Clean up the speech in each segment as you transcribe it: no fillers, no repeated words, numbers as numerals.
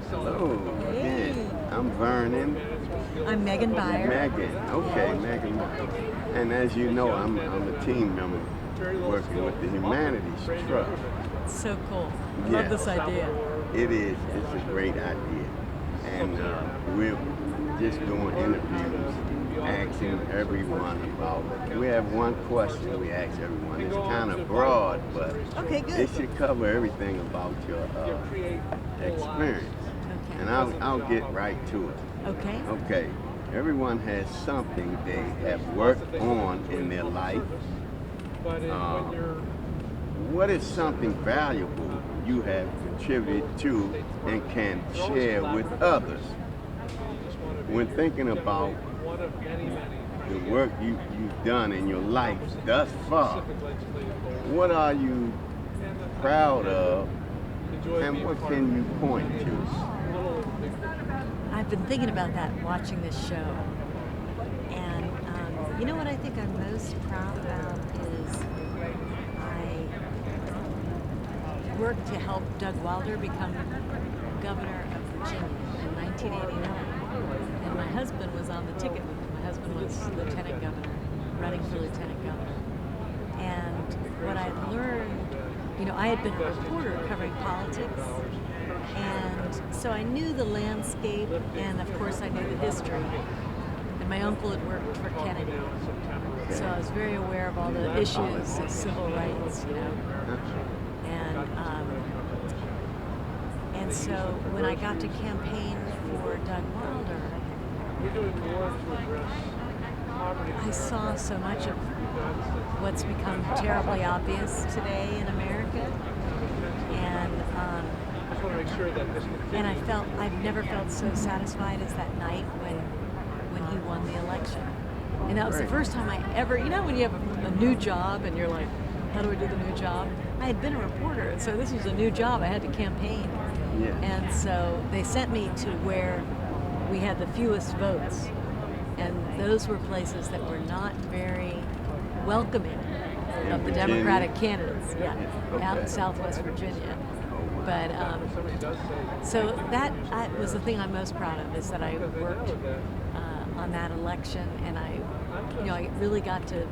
Hello Hey. again. I'm Vernon. I'm Megan Beyer. Megan. Okay, Megan. And as you know, I'm a team member working with the Humanities Truck. So cool. I Yeah. love this idea. It is. It's a great idea. And we're just doing interviews, asking everyone about. We have one question we ask everyone. It's kind of broad, but Okay, good. it should cover everything about your experience. Okay. And I'll get right to it. Okay. Okay. Everyone has something they have worked on in their life. What is something valuable you have contributed to and can share with others? When thinking about the work you've done in your life thus far, what are you proud of and what can you point to? I've been thinking about that watching this show. And you know what I think I'm most proud about is I worked to help Doug Wilder become governor of Virginia in 1989. And my husband was on the ticket with him. My husband was lieutenant governor, running for lieutenant governor. And what I learned, I had been a reporter covering politics, and so I knew the landscape, and of course I knew the history. And my uncle had worked for Kennedy, so I was very aware of all the issues of civil rights, And so when I got to campaign for Doug Wilder, I saw so much of what's become terribly obvious today in America, and I've never felt so satisfied as that night when he won the election. And that was the first time I ever, when you have a new job and you're like, how do I do the new job? I had been a reporter, and so this was a new job. I had to campaign. Yeah. And so they sent me to where we had the fewest votes. And those were places that were not very welcoming of the Democratic candidates. Yeah, out in Southwest Virginia. But so that was the thing I'm most proud of, is that I worked on that election, and I really got to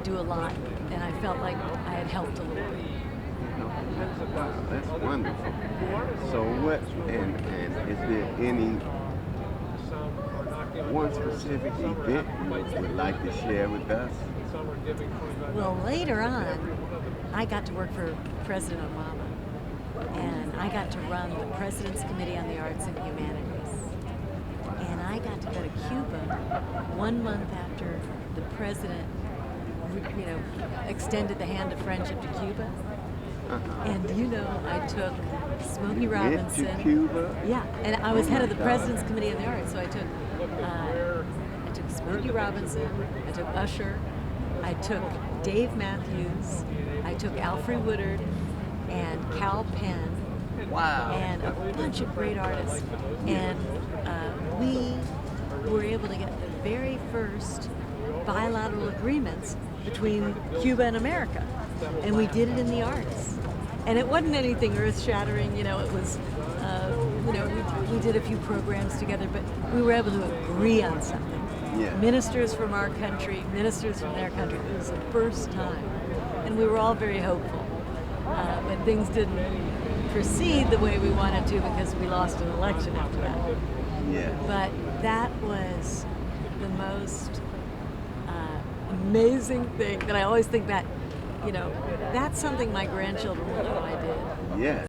do a lot, and I felt like I had helped a little bit. Wow, that's wonderful. So what, and is there any one specific event you would like to share with us? Well, later on, I got to work for President Obama, and I got to run the President's Committee on the Arts and Humanities. And I got to go to Cuba 1 month after the president, extended the hand of friendship to Cuba. And I took Smokey Robinson. Went to Cuba? Yeah, and I was head of the President's Committee on the Arts, so I took Smokey Robinson, I took Usher, I took Dave Matthews, I took Alfre Woodard, and Cal Penn. Wow. And a bunch of great artists. And we were able to get the very first bilateral agreements between Cuba and America. And we did it in the arts. And it wasn't anything earth-shattering, it was, we did a few programs together, but we were able to agree on something. Yeah. Ministers from our country, ministers from their country. It was the first time. And we were all very hopeful. But things didn't proceed the way we wanted to because we lost an election after that. Yeah. But that was the most amazing thing that I always think that, that's something my grandchildren will know I did. Yeah.